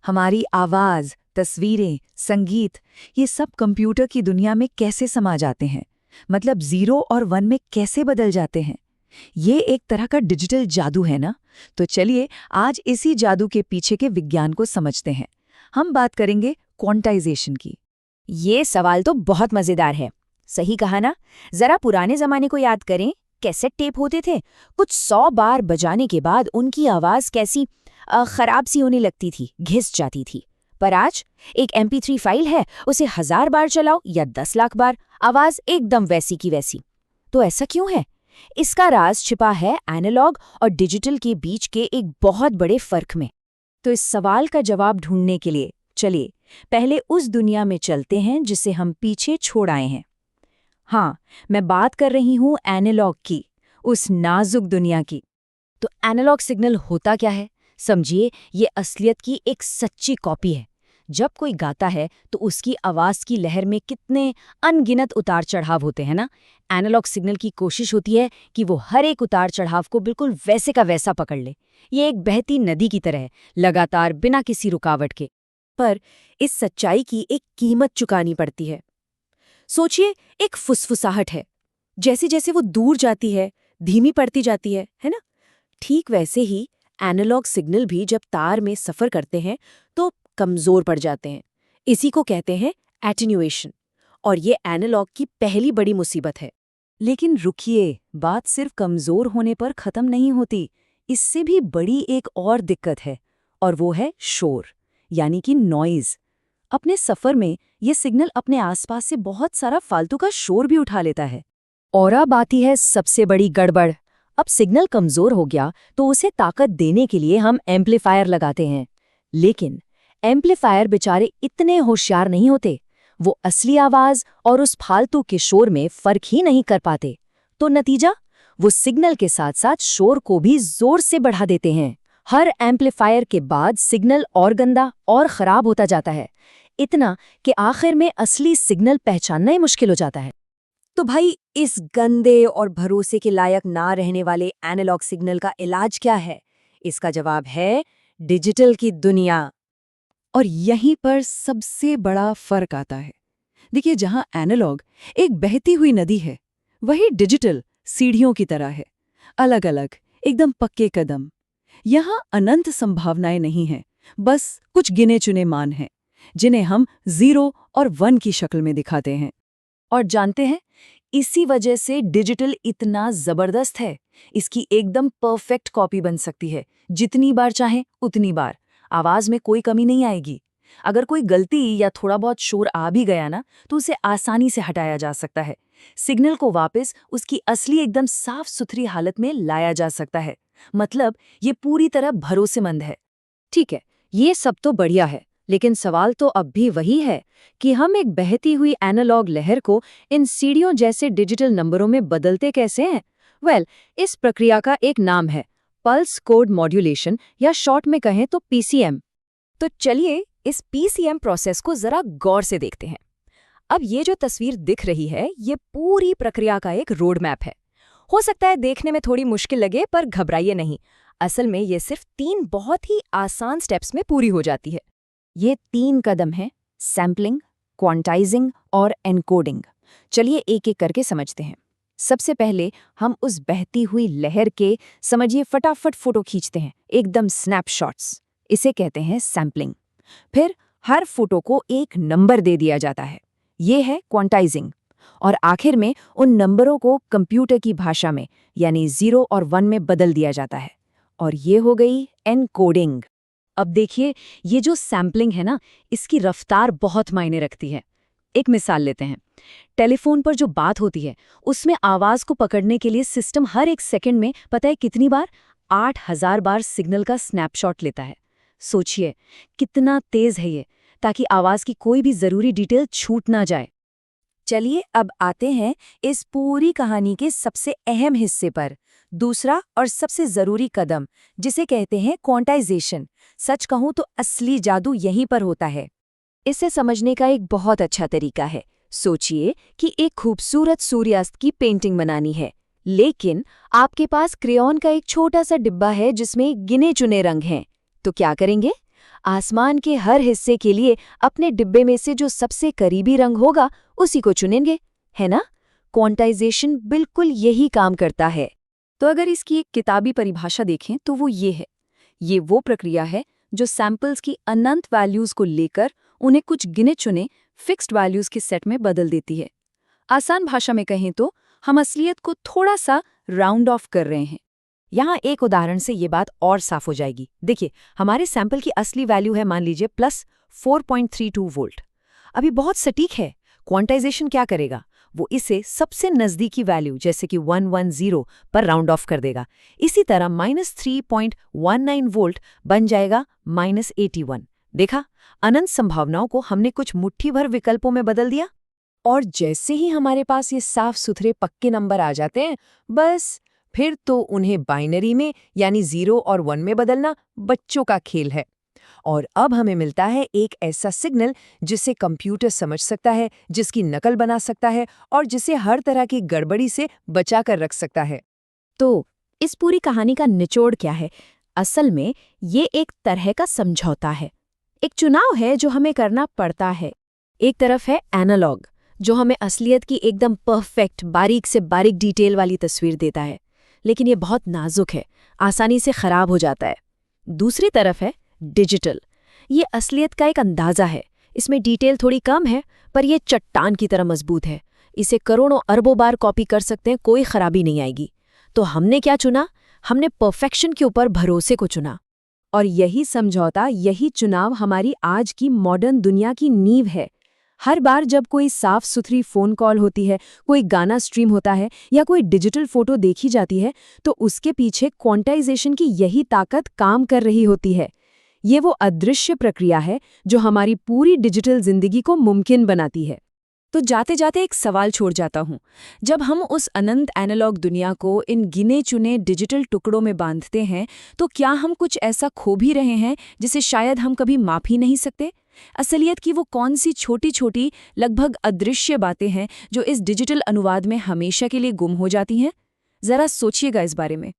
हमारी आवाज, तस्वीरें, संगीत, ये सब कंप्यूटर की दुनिया में कैसे समा जाते हैं? मतलब 0 और 1 में कैसे बदल जाते हैं? ये एक तरह का डिजिटल जादू है ना? तो चलिए आज इसी जादू के पीछे के विज्ञान को समझते हैं। हम बात करेंगे क्वांटाइजेशन की। ये सवाल तो बहुत मजेदार है। सही कहा ना। जरा पुराने जमाने को याद करें। कैसेट टेप होते थे, कुछ 100 बार बजाने के बाद उनकी आवाज कैसी खराब सी होने लगती थी, घिस जाती थी। पर आज एक MP3 फाइल है, उसे 1000 बार चलाओ या 10 लाख बार, आवाज एकदम वैसी की वैसी। तो ऐसा क्यों है? इसका राज छिपा है एनालॉग और डिजिटल के बीच के एक बहुत बड़े फर्क में। तो इस सवाल का जवाब ढूंढने के लिए चलिए पहले उस दुनिया में चलते हैं जिसे हम पीछे छोड़ आए हैं। हाँ, मैं बात कर रही हूँ एनालॉग की, उस नाजुक दुनिया की। तो एनालॉग सिग्नल होता क्या है? समझिए, ये असलियत की एक सच्ची कॉपी है। जब कोई गाता है तो उसकी आवाज की लहर में कितने अनगिनत उतार चढ़ाव होते हैं ना। एनालॉग सिग्नल की कोशिश होती है कि वो हर एक उतार चढ़ाव को बिल्कुल वैसे का वैसा पकड़ ले। ये एक बहती नदी की तरह है, लगातार बिना किसी रुकावट के। पर इस सच्चाई की एक कीमत चुकानी पड़ती है। सोचिए, एक फुसफुसाहट है, जैसे जैसे वो दूर जाती है धीमी पड़ती जाती है ना। ठीक वैसे ही एनालॉग सिग्नल भी जब तार में सफर करते हैं तो कमजोर पड़ जाते हैं। इसी को कहते हैं एटेन्युएशन, और ये एनालॉग की पहली बड़ी मुसीबत है। लेकिन रुकिए, बात सिर्फ कमजोर होने पर खत्म नहीं होती। इससे भी बड़ी एक और दिक्कत है, और वो है शोर, यानी कि नॉइज। अपने सफर में ये सिग्नल अपने आसपास से बहुत सारा फालतू का शोर भी उठा लेता है। और अब आती है सबसे बड़ी गड़बड़। अब सिग्नल कमजोर हो गया तो उसे ताकत देने के लिए हम एम्पलीफायर लगाते हैं। लेकिन एम्पलीफायर बेचारे इतने होशियार नहीं होते। वो असली आवाज और उस फालतू के शोर में फर्क ही नहीं कर पाते। तो नतीजा, वो सिग्नल के साथ साथ शोर को भी जोर से बढ़ा देते हैं। हर एम्पलीफायर के बाद सिग्नल और गंदा और खराब होता जाता है, इतना कि आखिर में असली सिग्नल पहचानना ही मुश्किल हो जाता है। तो भाई, इस गंदे और भरोसे के लायक ना रहने वाले एनालॉग सिग्नल का इलाज क्या है? इसका जवाब है डिजिटल की दुनिया। और यहीं पर सबसे बड़ा फर्क आता है। देखिए, जहां एनालॉग एक बहती हुई नदी है, वही डिजिटल सीढ़ियों की तरह है, अलग अलग, एकदम पक्के कदम। यहां अनंत संभावनाएं नहीं हैं, बस कुछ गिने चुने मान हैं, जिन्हें हम 0 और 1 की शक्ल में दिखाते हैं। और जानते हैं, इसी वजह से डिजिटल इतना जबरदस्त है। इसकी एकदम परफेक्ट कॉपी बन सकती है, जितनी बार चाहे उतनी बार। आवाज में कोई कमी नहीं आएगी। अगर कोई गलती या थोड़ा बहुत शोर आ भी गया ना, तो उसे आसानी से हटाया जा सकता है। सिग्नल को वापस उसकी असली एकदम साफ सुथरी हालत में लाया जा सकता है। मतलब ये पूरी तरह भरोसेमंद है। ठीक है, ये सब तो बढ़िया है, लेकिन सवाल तो अब भी वही है कि हम एक बहती हुई एनालॉग लहर को इन सीढ़ियों जैसे डिजिटल नंबरों में बदलते कैसे हैं? इस प्रक्रिया का एक नाम है पल्स कोड मॉड्यूलेशन, या शॉर्ट में कहें तो PCM। तो चलिए इस PCM प्रोसेस को जरा गौर से देखते हैं। अब ये जो तस्वीर दिख रही है, ये पूरी प्रक्रिया का एक रोड मैप है। हो सकता है देखने में थोड़ी मुश्किल लगे, पर घबराइए नहीं। असल में ये सिर्फ 3 बहुत ही आसान स्टेप्स में पूरी हो जाती है। ये 3 कदम हैं: सैम्पलिंग, क्वांटाइजिंग और एनकोडिंग। चलिए एक एक करके समझते हैं। सबसे पहले हम उस बहती हुई लहर के, समझिए, फटाफट फोटो खींचते हैं, एकदम स्नैपशॉट्स। इसे कहते हैं सैम्पलिंग। फिर हर फोटो को एक नंबर दे दिया जाता है, ये है क्वांटाइजिंग। और आखिर में उन नंबरों को कंप्यूटर की भाषा में, यानी 0 और 1 में बदल दिया जाता है, और ये हो गई एनकोडिंग। अब देखिए, ये जो सैम्पलिंग है ना, इसकी रफ्तार बहुत मायने रखती है। एक मिसाल लेते हैं। टेलीफोन पर जो बात होती है, उसमें आवाज को पकड़ने के लिए सिस्टम हर एक सेकंड में पता है कितनी बार, 8000 बार सिग्नल का स्नैपशॉट लेता है। सोचिए कितना तेज है ये, ताकि आवाज की कोई भी जरूरी डिटेल छूट ना जाए। चलिए अब आते हैं इस पूरी कहानी के सबसे अहम हिस्से पर, दूसरा और सबसे जरूरी कदम, जिसे कहते हैं क्वांटाइजेशन। सच कहूं तो असली जादू यहीं पर होता है। इसे समझने का एक बहुत अच्छा तरीका है। सोचिए कि एक खूबसूरत सूर्यास्त की पेंटिंग बनानी है, लेकिन आपके पास क्रेयॉन का एक छोटा सा डिब्बा है जिसमें गिने चुने रंग हैं। तो क्या करेंगे? आसमान के हर हिस्से के लिए अपने डिब्बे में से जो सबसे करीबी रंग होगा उसी को चुनेंगे, है ना? क्वांटाइजेशन बिल्कुल यही काम करता है। तो अगर इसकी एक किताबी परिभाषा देखें तो वो ये है। ये वो प्रक्रिया है जो सैंपल्स की अनंत वैल्यूज को लेकर उन्हें कुछ गिने चुने फिक्स्ड वैल्यूज के सेट में बदल देती है। आसान भाषा में कहें तो हम असलियत को थोड़ा सा राउंड ऑफ कर रहे हैं। यहाँ एक उदाहरण से ये बात और साफ हो जाएगी। देखिए, हमारे सैंपल की असली वैल्यू है मान लीजिए +4.32 वोल्ट। अभी बहुत सटीक है। क्वांटाइजेशन क्या करेगा? वो इसे सबसे नज़दीकी वैल्यू जैसे कि 110 पर राउंड ऑफ कर देगा। इसी तरह -3.19 वोल्ट बन जाएगा -81। देखा, अनंत संभावनाओं को हमने कुछ मुट्ठी भर विकल्पों में बदल दिया। और जैसे ही हमारे पास ये साफ सुथरे पक्के नंबर आ जाते हैं, बस फिर तो उन्हें बाइनरी में यानी 0 और 1 में बदलना बच्चों का खेल है। और अब हमें मिलता है एक ऐसा सिग्नल जिसे कंप्यूटर समझ सकता है, जिसकी नकल बना सकता है और जिसे हर तरह की गड़बड़ी से बचा कर रख सकता है। तो इस पूरी कहानी का निचोड़ क्या है? असल में ये एक तरह का समझौता है, एक चुनाव है जो हमें करना पड़ता है। एक तरफ है एनालॉग, जो हमें असलियत की एकदम परफेक्ट बारीक से बारीक डिटेल वाली तस्वीर देता है, लेकिन ये बहुत नाजुक है, आसानी से खराब हो जाता है। दूसरी तरफ है डिजिटल। ये असलियत का एक अंदाज़ा है। इसमें डिटेल थोड़ी कम है, पर यह चट्टान की तरह मजबूत है। इसे करोड़ों अरबों बार कॉपी कर सकते हैं, कोई खराबी नहीं आएगी। तो हमने क्या चुना? हमने परफेक्शन के ऊपर भरोसे को चुना। और यही समझौता, यही चुनाव हमारी आज की मॉडर्न दुनिया की नींव है। हर बार जब कोई साफ सुथरी फ़ोन कॉल होती है, कोई गाना स्ट्रीम होता है या कोई डिजिटल फ़ोटो देखी जाती है, तो उसके पीछे क्वांटाइजेशन की यही ताकत काम कर रही होती है। ये वो अदृश्य प्रक्रिया है जो हमारी पूरी डिजिटल ज़िंदगी को मुमकिन बनाती है। तो जाते जाते एक सवाल छोड़ जाता हूँ। जब हम उस अनंत एनालॉग दुनिया को इन गिने चुने डिजिटल टुकड़ों में बांधते हैं, तो क्या हम कुछ ऐसा खो भी रहे हैं जिसे शायद हम कभी माप ही नहीं सकते? असलियत की वो कौन सी छोटी छोटी लगभग अदृश्य बातें हैं जो इस डिजिटल अनुवाद में हमेशा के लिए गुम हो जाती हैं? जरा सोचिएगा इस बारे में।